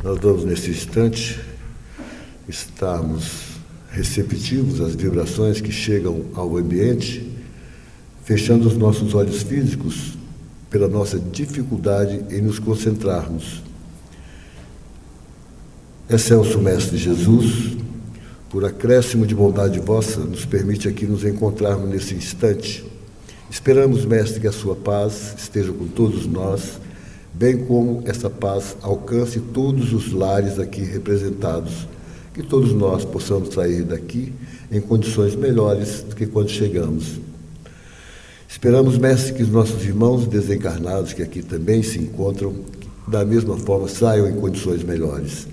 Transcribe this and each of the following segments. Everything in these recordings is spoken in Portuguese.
Nós vamos, nesse instante, estarmos receptivos às vibrações que chegam ao ambiente, fechando os nossos olhos físicos pela nossa dificuldade em nos concentrarmos. Excelso Mestre Jesus, por acréscimo de bondade vossa, nos permite aqui nos encontrarmos nesse instante. Esperamos, Mestre, que a sua paz esteja com todos nós, bem como essa paz alcance todos os lares aqui representados, que todos nós possamos sair daqui em condições melhores do que quando chegamos. Esperamos, Mestre, que os nossos irmãos desencarnados, que aqui também se encontram, da mesma forma saiam em condições melhores.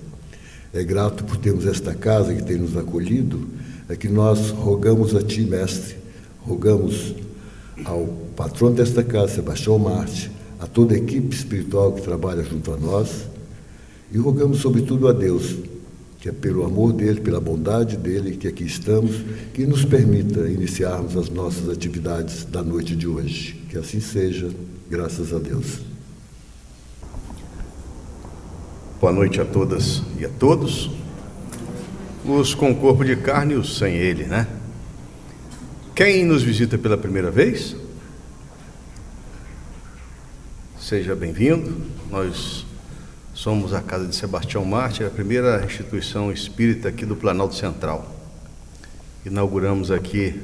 É grato por termos esta casa que tem nos acolhido, é que nós rogamos a Ti, Mestre, rogamos ao patrono desta casa, Sebastião Marte, a toda a equipe espiritual que trabalha junto a nós, e rogamos sobretudo a Deus, que é pelo amor dele, pela bondade dele, que aqui estamos, que nos permita iniciarmos as nossas atividades da noite de hoje. Que assim seja, graças a Deus. Boa noite a todas e a todos, os com corpo de carne e os sem ele, né? Quem nos visita pela primeira vez, seja bem-vindo. Nós somos a Casa de Sebastião Mártir, a primeira instituição espírita aqui do Planalto Central. Inauguramos aqui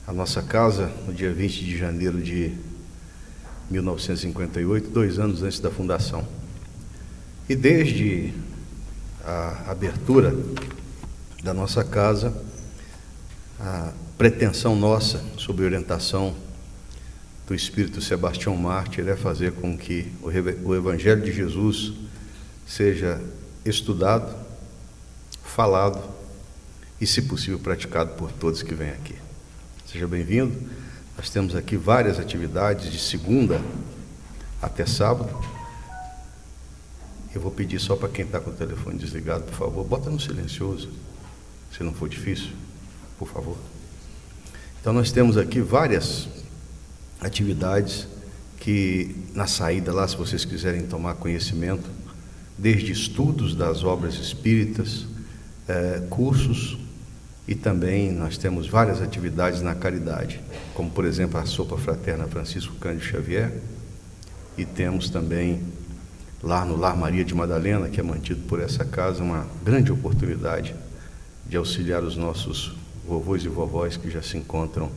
a nossa casa no dia 20 de janeiro de 1958, 2 anos antes da fundação. E desde a abertura da nossa casa, a pretensão nossa, sob orientação do Espírito Sebastião Mártir, é fazer com que o Evangelho de Jesus seja estudado, falado e, se possível, praticado por todos que vêm aqui. Seja bem-vindo. Nós temos aqui várias atividades de segunda até sábado. Eu vou pedir só para quem está com o telefone desligado, por favor, bota no silencioso, se não for difícil, por favor. Então nós temos aqui várias atividades que, na saída lá, se vocês quiserem tomar conhecimento, desde estudos das obras espíritas, cursos, e também nós temos várias atividades na caridade, como por exemplo a Sopa Fraterna Francisco Cândido Xavier, e temos também lá no Lar Maria de Madalena, que é mantido por essa casa, uma grande oportunidade de auxiliar os nossos vovôs e vovós que já se encontram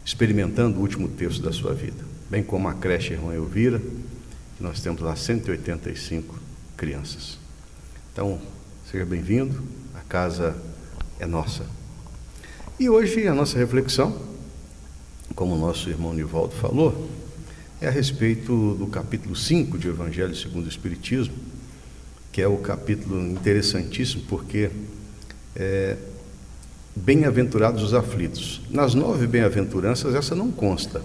experimentando o último terço da sua vida, bem como a creche Irmã Elvira, que nós temos lá 185 crianças. Então, seja bem-vindo, a casa é nossa. E hoje a nossa reflexão, como o nosso irmão Nivaldo falou, é a respeito do capítulo 5 de Evangelho segundo o Espiritismo, que é o capítulo interessantíssimo, porque bem-aventurados os aflitos. Nas 9 bem-aventuranças, essa não consta,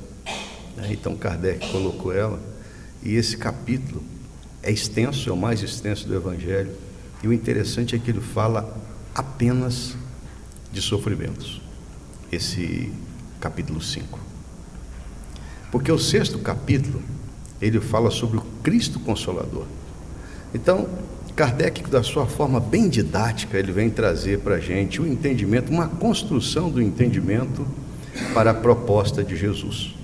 né? Então Kardec colocou ela, e esse capítulo é extenso, é o mais extenso do Evangelho, e o interessante é que ele fala apenas de sofrimentos, esse capítulo 5. Porque o 6º capítulo, ele fala sobre o Cristo Consolador. Então, Kardec, da sua forma bem didática, ele vem trazer para a gente o entendimento, uma construção do entendimento para a proposta de Jesus.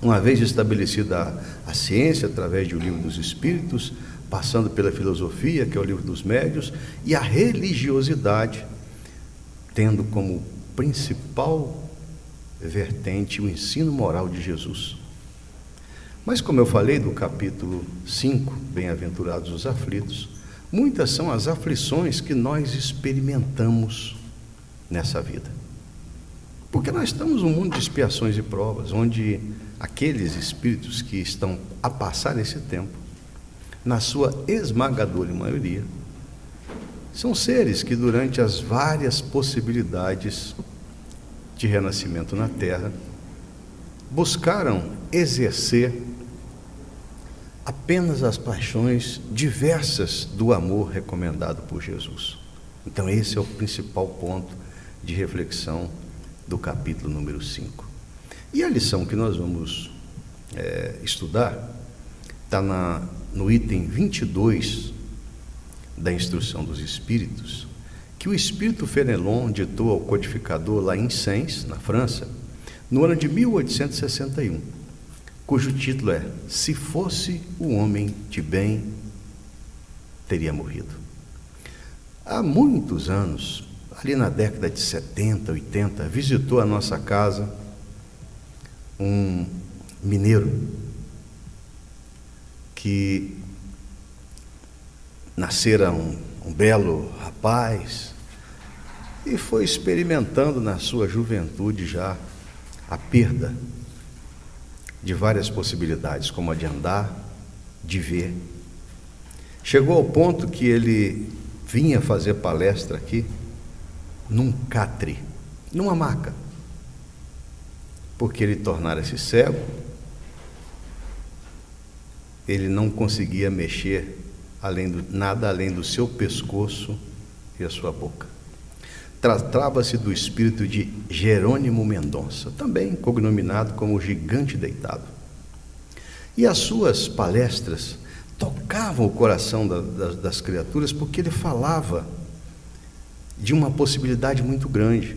Uma vez estabelecida a ciência, através do Livro dos Espíritos, passando pela filosofia, que é o Livro dos Médiuns, e a religiosidade, tendo como principal vertente o ensino moral de Jesus. Mas, como eu falei do capítulo 5, Bem-aventurados os aflitos, muitas são as aflições que nós experimentamos nessa vida. Porque nós estamos num mundo de expiações e provas, onde aqueles espíritos que estão a passar esse tempo, na sua esmagadora maioria, são seres que, durante as várias possibilidades de renascimento na Terra, buscaram exercer apenas as paixões diversas do amor recomendado por Jesus. Então esse é o principal ponto de reflexão do capítulo número 5. E a lição que nós vamos estudar está no item 22 da Instrução dos Espíritos, que o Espírito Fenelon ditou ao codificador lá em Sens, na França, no ano de 1861, cujo título é Se fosse o homem de bem, teria morrido. Há muitos anos, ali na década de 70, 80, visitou a nossa casa um mineiro que nascera um belo rapaz e foi experimentando na sua juventude já a perda de várias possibilidades, como a de andar, de ver. Chegou ao ponto que ele vinha fazer palestra aqui num catre, numa maca, porque ele tornara-se cego, ele não conseguia mexer nada além do seu pescoço e a sua boca. Tratava-se do espírito de Jerônimo Mendonça, também cognominado como o Gigante Deitado. E as suas palestras tocavam o coração das criaturas, porque ele falava de uma possibilidade muito grande,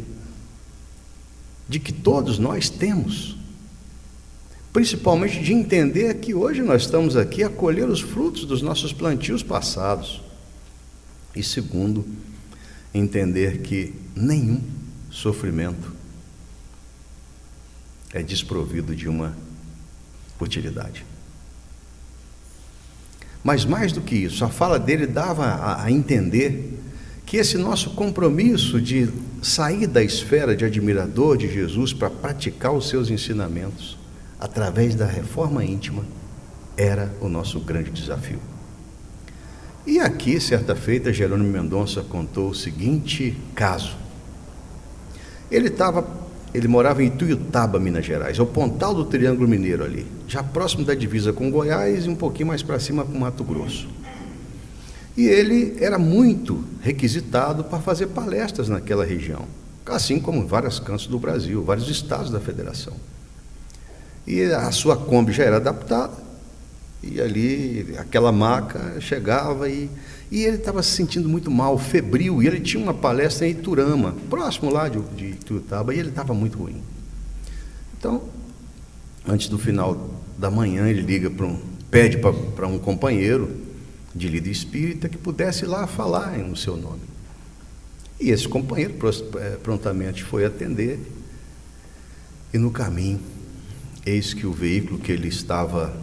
de que todos nós temos, principalmente de entender que hoje nós estamos aqui a colher os frutos dos nossos plantios passados, e segundo, entender que nenhum sofrimento é desprovido de uma utilidade. Mas mais do que isso, a fala dele dava a entender que esse nosso compromisso de sair da esfera de admirador de Jesus para praticar os seus ensinamentos através da reforma íntima era o nosso grande desafio. E aqui, certa feita, Jerônimo Mendonça contou o seguinte caso. Ele morava em Ituiutaba, Minas Gerais, ao Pontal do Triângulo Mineiro ali, já próximo da divisa com Goiás e um pouquinho mais para cima com Mato Grosso. E ele era muito requisitado para fazer palestras naquela região, assim como em vários cantos do Brasil, vários estados da federação. E a sua Kombi já era adaptada, e ali aquela maca chegava e ele estava se sentindo muito mal, febril, e ele tinha uma palestra em Iturama, próximo lá de Ituiutaba, e ele estava muito ruim. Então, antes do final da manhã, ele pede para um companheiro de lida espírita que pudesse ir lá falar no seu nome. E esse companheiro prontamente foi atender, e no caminho, eis que o veículo que ele estava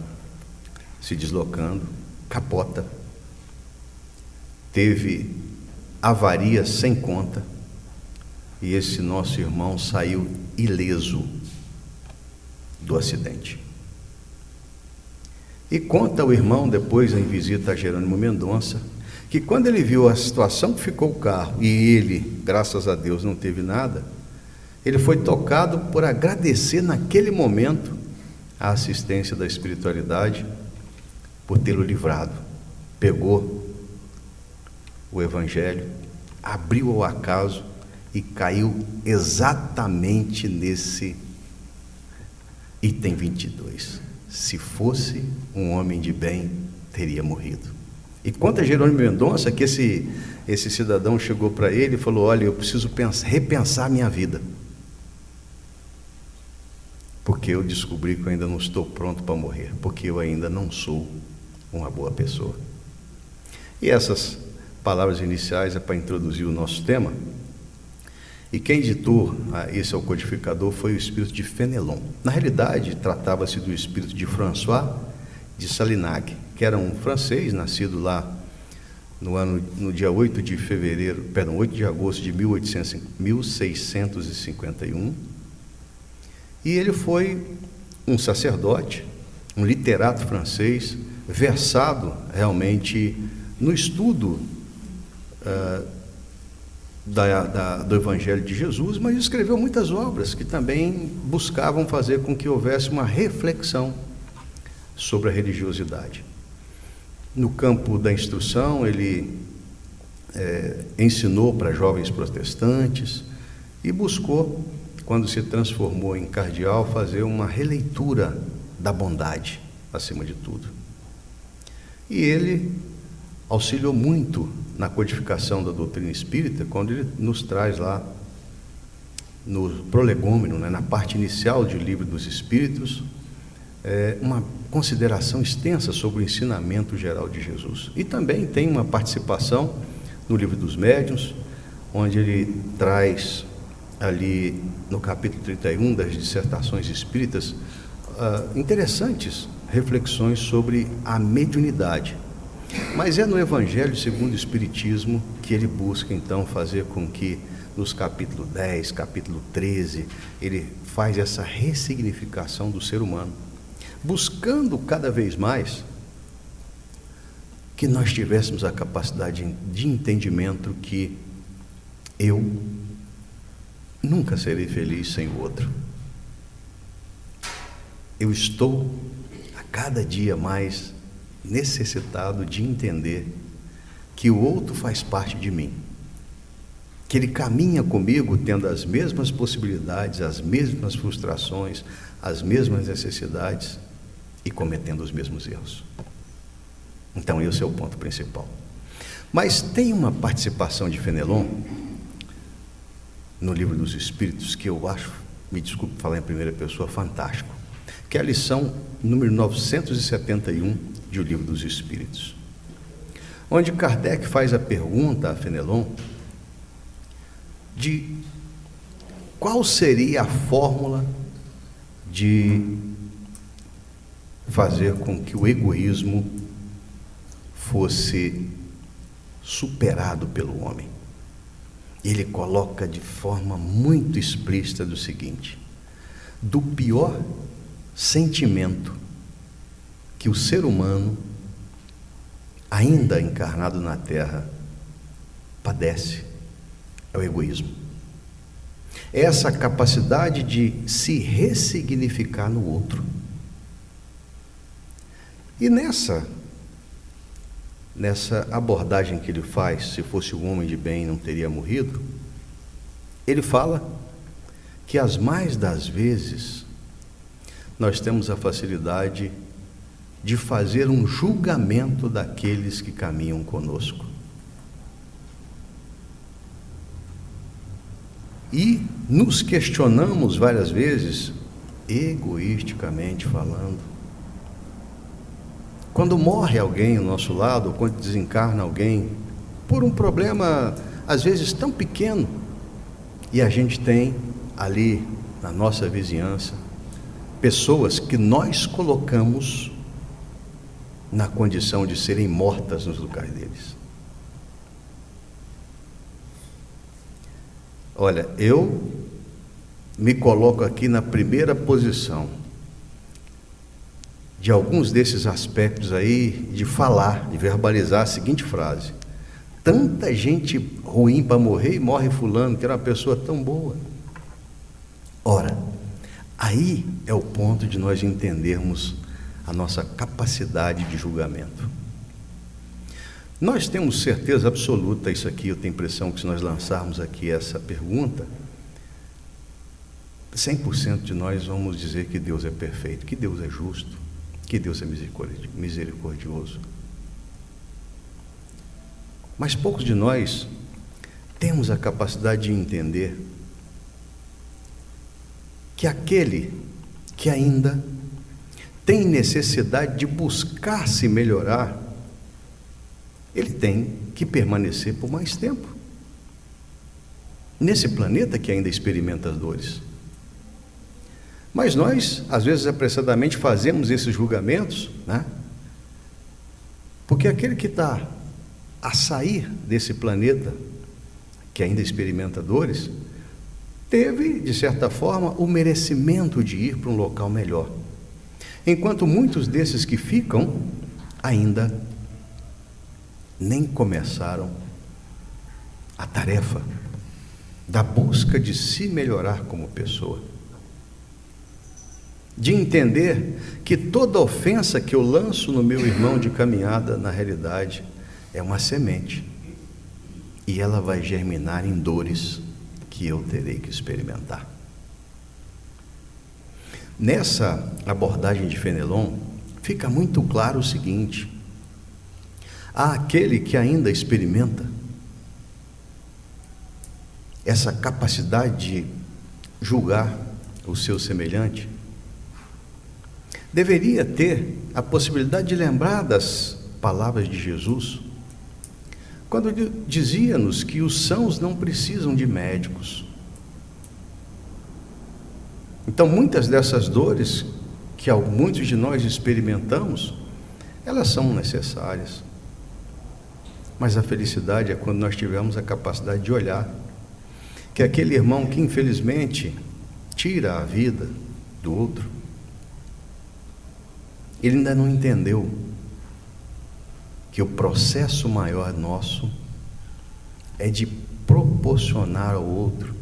se deslocando capota, teve avaria sem conta, e esse nosso irmão saiu ileso do acidente. E conta o irmão, depois em visita a Jerônimo Mendonça, que quando ele viu a situação que ficou o carro, e ele, graças a Deus, não teve nada, ele foi tocado por agradecer naquele momento a assistência da espiritualidade, por tê-lo livrado. Pegou o Evangelho, abriu ao acaso e caiu exatamente nesse item 22. Se fosse um homem de bem, teria morrido. E conta Jerônimo Mendonça que esse cidadão chegou para ele e falou: olha, eu preciso repensar a minha vida, porque eu descobri que eu ainda não estou pronto para morrer, porque eu ainda não sou uma boa pessoa. E essas palavras iniciais é para introduzir o nosso tema. E quem ditou esse ao codificador foi o espírito de Fenelon. Na realidade, tratava-se do espírito de François de Salignac, que era um francês, nascido lá no dia 8 de agosto de 1651. E ele foi um sacerdote, um literato francês, versado realmente no estudo do Evangelho de Jesus, mas escreveu muitas obras que também buscavam fazer com que houvesse uma reflexão sobre a religiosidade. No campo da instrução, ele ensinou para jovens protestantes e buscou, quando se transformou em cardeal, fazer uma releitura da bondade, acima de tudo. E ele auxiliou muito na codificação da doutrina espírita, quando ele nos traz lá no prolegômeno, na parte inicial do Livro dos Espíritos, uma consideração extensa sobre o ensinamento geral de Jesus. E também tem uma participação no Livro dos Médiuns, onde ele traz ali no capítulo 31 das Dissertações Espíritas interessantes reflexões sobre a mediunidade. Mas é no Evangelho segundo o Espiritismo que ele busca então fazer com que nos capítulo 10, capítulo 13, ele faz essa ressignificação do ser humano, buscando cada vez mais que nós tivéssemos a capacidade de entendimento que eu nunca serei feliz sem o outro. Eu estou a cada dia mais necessitado de entender que o outro faz parte de mim, que ele caminha comigo tendo as mesmas possibilidades, as mesmas frustrações, as mesmas necessidades e cometendo os mesmos erros. Então esse é o ponto principal. Mas tem uma participação de Fenelon no Livro dos Espíritos que eu acho, me desculpe falar em primeira pessoa, fantástico, que é a lição número 971 de O Livro dos Espíritos, onde Kardec faz a pergunta a Fenelon de qual seria a fórmula de fazer com que o egoísmo fosse superado pelo homem. Ele coloca de forma muito explícita do seguinte: do pior sentimento que o ser humano, ainda encarnado na Terra, padece, é o egoísmo. É essa capacidade de se ressignificar no outro. E nessa abordagem que ele faz, se fosse um homem de bem não teria morrido, ele fala que as mais das vezes nós temos a facilidade de fazer um julgamento daqueles que caminham conosco. E nos questionamos várias vezes, egoisticamente falando. Quando morre alguém ao nosso lado, ou quando desencarna alguém, por um problema, às vezes, tão pequeno, e a gente tem ali, na nossa vizinhança, pessoas que nós colocamos na condição de serem mortas nos lugares deles. Olha, eu me coloco aqui na primeira posição de alguns desses aspectos aí, de falar, de verbalizar a seguinte frase: tanta gente ruim para morrer e morre fulano, que era uma pessoa tão boa. Ora, aí é o ponto de nós entendermos a nossa capacidade de julgamento. Nós temos certeza absoluta, isso aqui, eu tenho a impressão que se nós lançarmos aqui essa pergunta, 100% de nós vamos dizer que Deus é perfeito, que Deus é justo, que Deus é misericordioso. Mas poucos de nós temos a capacidade de entender que aquele que ainda tem necessidade de buscar se melhorar, ele tem que permanecer por mais tempo nesse planeta que ainda experimenta as dores. Mas nós, às vezes, apressadamente fazemos esses julgamentos, né? Porque aquele que está a sair desse planeta que ainda experimenta dores, teve, de certa forma, o merecimento de ir para um local melhor. Enquanto muitos desses que ficam ainda nem começaram a tarefa da busca de se melhorar como pessoa, de entender que toda ofensa que eu lanço no meu irmão de caminhada, na realidade, é uma semente, e ela vai germinar em dores que eu terei que experimentar. Nessa abordagem de Fenelon, fica muito claro o seguinte: Há aquele que ainda experimenta essa capacidade de julgar o seu semelhante. Deveria ter a possibilidade de lembrar das palavras de Jesus, quando dizia-nos que os sãos não precisam de médicos. Então, muitas dessas dores que muitos de nós experimentamos, elas são necessárias. Mas a felicidade é quando nós tivermos a capacidade de olhar que aquele irmão que infelizmente tira a vida do outro, ele ainda não entendeu que o processo maior nosso é de proporcionar ao outro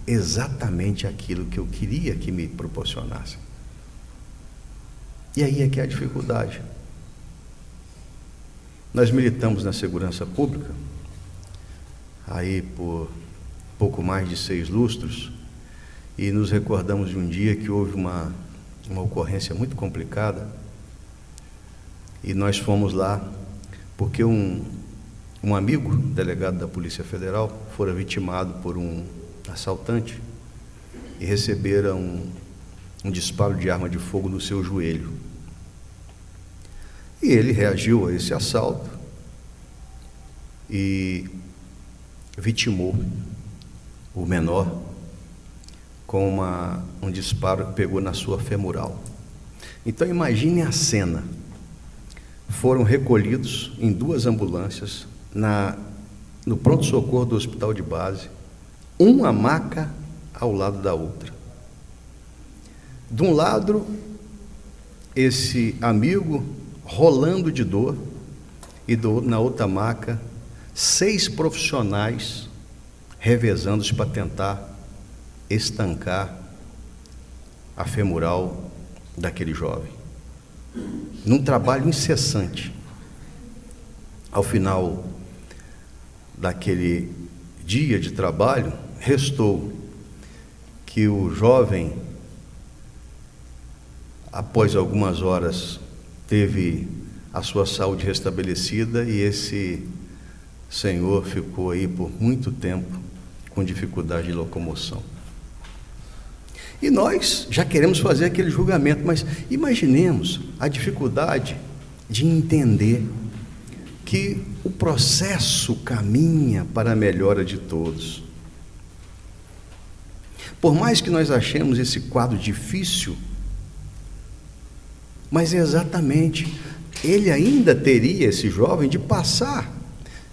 exatamente aquilo que eu queria que me proporcionasse. E aí é que é a dificuldade. Nós militamos na segurança pública aí por pouco mais de 6 lustros, e nos recordamos de um dia que houve uma ocorrência muito complicada, e nós fomos lá porque um amigo, delegado da Polícia Federal, fora vitimado por um assaltante e recebera um disparo de arma de fogo no seu joelho. E ele reagiu a esse assalto e vitimou o menor com um disparo que pegou na sua femoral. Então imagine a cena. Foram recolhidos em 2 ambulâncias no pronto-socorro do hospital de base, uma maca ao lado da outra. De um lado, esse amigo rolando de dor, e na outra maca, 6 profissionais revezando-se para tentar estancar a femoral daquele jovem, num trabalho incessante. Ao final daquele dia de trabalho, restou que o jovem, após algumas horas, teve a sua saúde restabelecida, e esse senhor ficou aí por muito tempo com dificuldade de locomoção. E nós já queremos fazer aquele julgamento, mas imaginemos a dificuldade de entender que o processo caminha para a melhora de todos. Por mais que nós achemos esse quadro difícil, mas é exatamente, ele ainda teria, esse jovem, de passar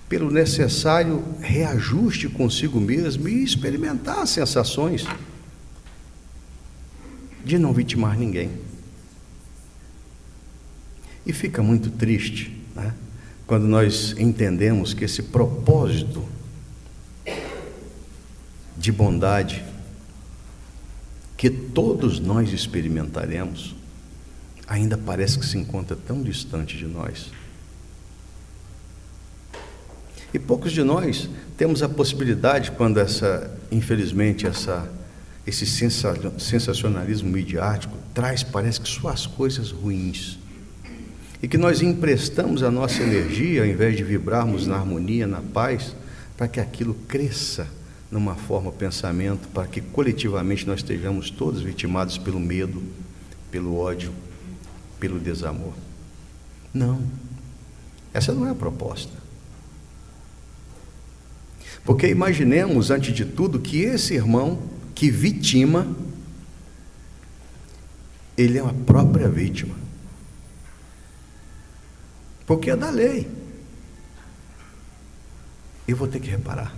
pelo necessário reajuste consigo mesmo e experimentar as sensações de não vitimar ninguém. E fica muito triste, né, quando nós entendemos que esse propósito de bondade que todos nós experimentaremos ainda parece que se encontra tão distante de nós. E poucos de nós temos a possibilidade, quando infelizmente esse sensacionalismo midiático parece que só as coisas ruins, e que nós emprestamos a nossa energia, ao invés de vibrarmos na harmonia, na paz, para que aquilo cresça numa forma pensamento, para que coletivamente nós estejamos todos vitimados pelo medo, pelo ódio, pelo desamor. Não, essa não é a proposta. Porque imaginemos, antes de tudo, que esse irmão que vitima, ele é a própria vítima, porque é da lei. Eu vou ter que reparar.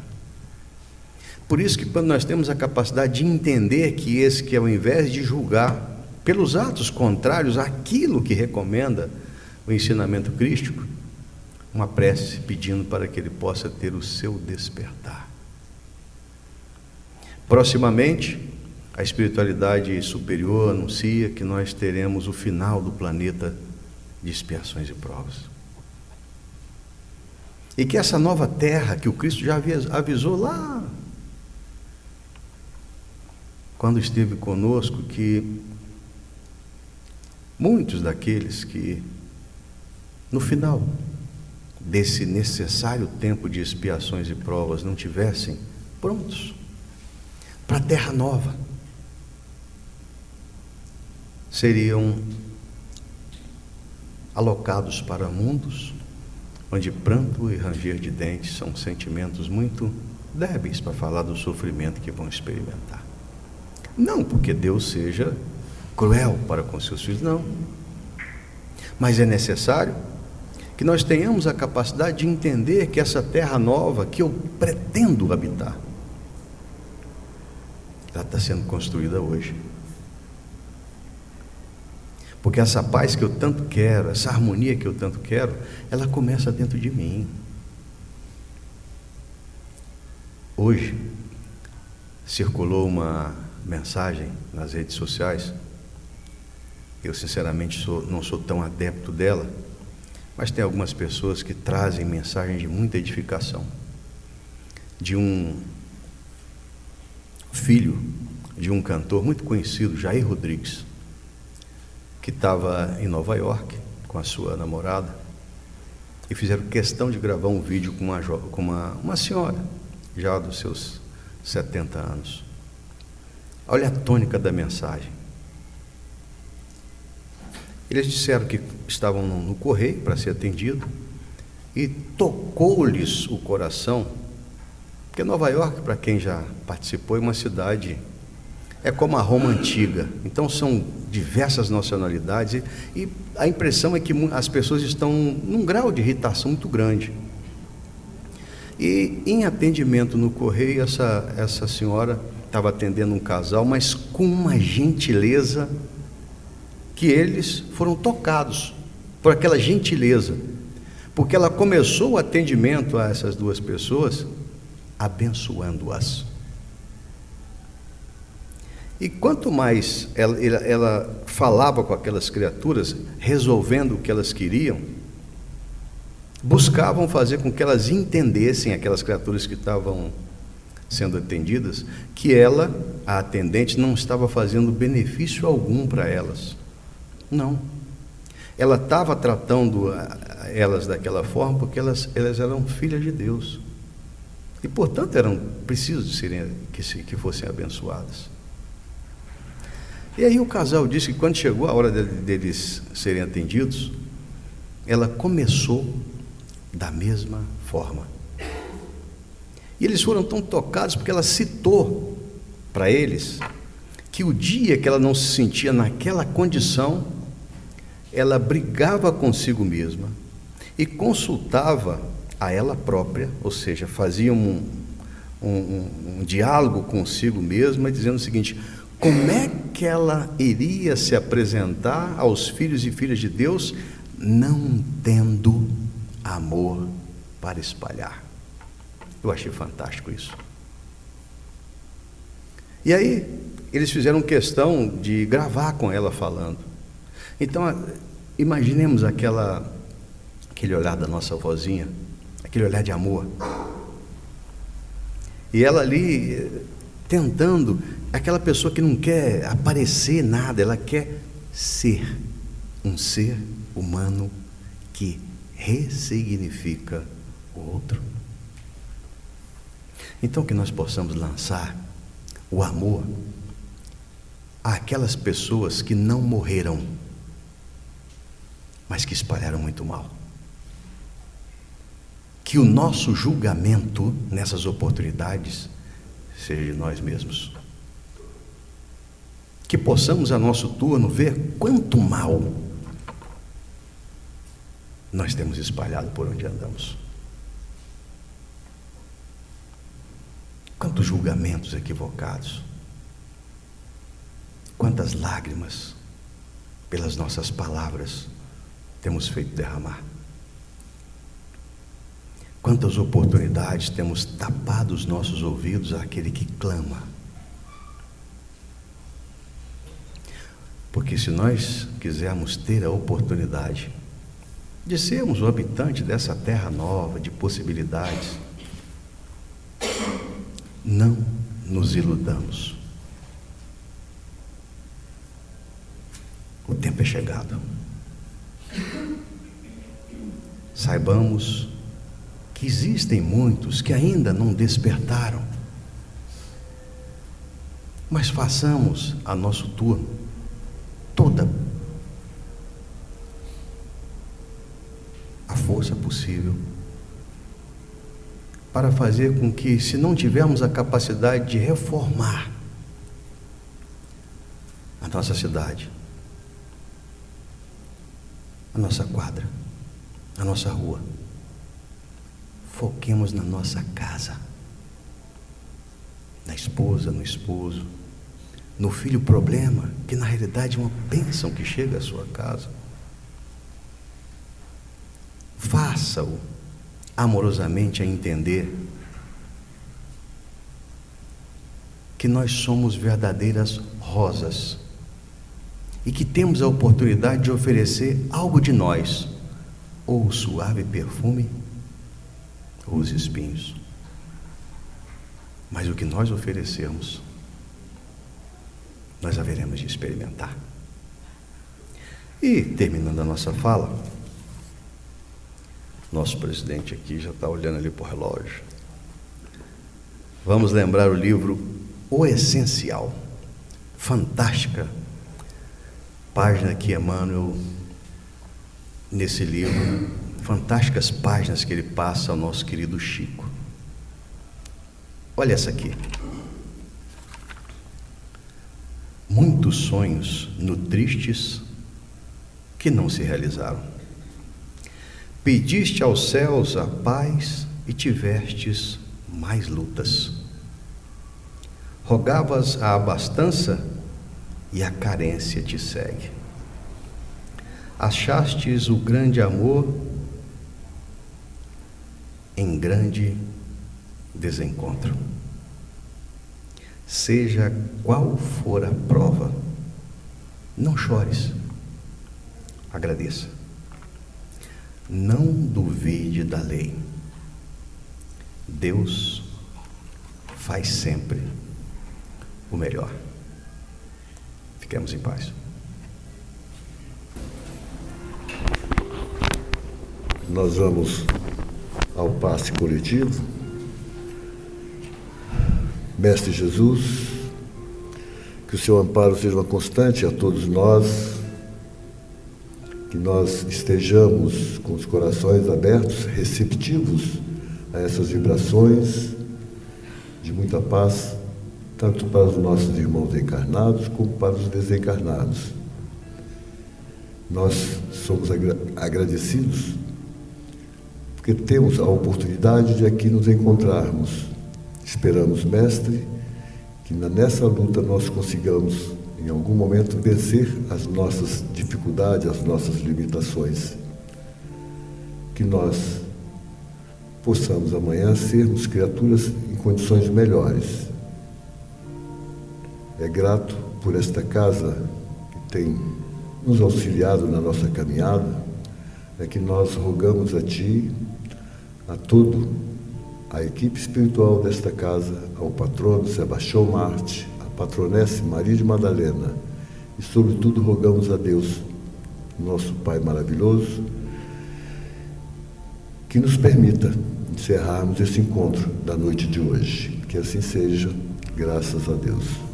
Por isso que quando nós temos a capacidade de entender que ao invés de julgar pelos atos contrários àquilo que recomenda o ensinamento crístico, uma prece pedindo para que ele possa ter o seu despertar. Proximamente, a espiritualidade superior anuncia que nós teremos o final do planeta de expiações e provas. E que essa nova terra que o Cristo já avisou lá, quando esteve conosco, que muitos daqueles que, no final desse necessário tempo de expiações e provas não tivessem prontos para a terra nova, seriam alocados para mundos onde pranto e ranger de dentes são sentimentos muito débeis para falar do sofrimento que vão experimentar. Não porque Deus seja cruel para com seus filhos, não. Mas é necessário que nós tenhamos a capacidade de entender que essa terra nova que eu pretendo habitar, ela está sendo construída hoje. Porque essa paz que eu tanto quero, essa harmonia que eu tanto quero, ela começa dentro de mim. Hoje circulou uma mensagem nas redes sociais. Eu sinceramente não sou tão adepto dela, mas tem algumas pessoas que trazem mensagens de muita edificação. De um filho de um cantor muito conhecido, Jair Rodrigues, que estava em Nova York com a sua namorada e fizeram questão de gravar um vídeo com uma senhora, já dos seus 70 anos. Olha a tônica da mensagem. Eles disseram que estavam no correio para ser atendido e tocou-lhes o coração, porque Nova York, para quem já participou, é uma cidade, é como a Roma antiga, então são diversas nacionalidades e a impressão é que as pessoas estão num grau de irritação muito grande. E em atendimento no correio, essa senhora estava atendendo um casal, mas com uma gentileza que eles foram tocados por aquela gentileza, porque ela começou o atendimento a essas duas pessoas abençoando-as. E quanto mais ela falava com aquelas criaturas, resolvendo o que elas queriam, buscavam fazer com que elas entendessem, aquelas criaturas que estavam sendo atendidas, que ela, a atendente, não estava fazendo benefício algum para elas. Não. Ela estava tratando elas daquela forma porque elas eram filhas de Deus. E, portanto, eram precisas que fossem abençoadas. E aí o casal disse que quando chegou a hora deles serem atendidos, ela começou da mesma forma. E eles foram tão tocados porque ela citou para eles que o dia que ela não se sentia naquela condição, ela brigava consigo mesma e consultava a ela própria, ou seja, fazia um diálogo consigo mesma, dizendo o seguinte: como é que ela iria se apresentar aos filhos e filhas de Deus não tendo amor para espalhar? Eu achei fantástico isso. E aí eles fizeram questão de gravar com ela falando. Então imaginemos aquele olhar da nossa vozinha, aquele olhar de amor, e ela ali tentando, aquela pessoa que não quer aparecer nada, ela quer ser um ser humano que ressignifica o outro. Então que nós possamos lançar o amor àquelas pessoas que não morreram, mas que espalharam muito mal. Que o nosso julgamento nessas oportunidades seja de nós mesmos. Que possamos a nosso turno ver quanto mal nós temos espalhado por onde andamos. Quantos julgamentos equivocados, quantas lágrimas pelas nossas palavras temos feito derramar. Quantas oportunidades temos tapado os nossos ouvidos àquele que clama. Porque se nós quisermos ter a oportunidade de sermos o habitante dessa terra nova, de possibilidades, não nos iludamos. O tempo é chegado. Saibamos que existem muitos que ainda não despertaram. Mas façamos a nosso turno toda a força possível para fazer com que, se não tivermos a capacidade de reformar a nossa cidade, a nossa quadra, a nossa rua, foquemos na nossa casa, na esposa, no esposo, no filho problema, que na realidade é uma bênção que chega à sua casa. Faça-o amorosamente a entender que nós somos verdadeiras rosas e que temos a oportunidade de oferecer algo de nós, ou o suave perfume, ou os espinhos. Mas o que nós oferecermos, nós haveremos de experimentar. E, terminando a nossa fala, nosso presidente aqui já está olhando ali para o relógio. Vamos lembrar o livro O Essencial. Fantástica página que Emmanuel, nesse livro, fantásticas páginas que ele passa ao nosso querido Chico. Olha essa aqui. Muitos sonhos nutristes que não se realizaram. Pediste aos céus a paz e tivestes mais lutas. Rogavas a abastança e a carência te segue. Achastes o grande amor em grande desencontro. Seja qual for a prova, não chores, agradeça. Não duvide da lei. Deus faz sempre o melhor. Fiquemos em paz. Nós vamos ao passe coletivo. Mestre Jesus, que o seu amparo seja uma constante a todos nós, que nós estejamos com os corações abertos, receptivos a essas vibrações de muita paz, tanto para os nossos irmãos encarnados como para os desencarnados. Nós somos agradecidos porque temos a oportunidade de aqui nos encontrarmos. Esperamos, Mestre, que nessa luta nós consigamos, em algum momento, vencer as nossas dificuldades, as nossas limitações. Que nós possamos amanhã sermos criaturas em condições melhores. É grato por esta casa que tem nos auxiliado na nossa caminhada, é que nós rogamos a Ti, a a equipe espiritual desta casa, ao patrono Sebastião Marte, a patronesse Maria de Madalena, e sobretudo rogamos a Deus, nosso Pai maravilhoso, que nos permita encerrarmos esse encontro da noite de hoje. Que assim seja, graças a Deus.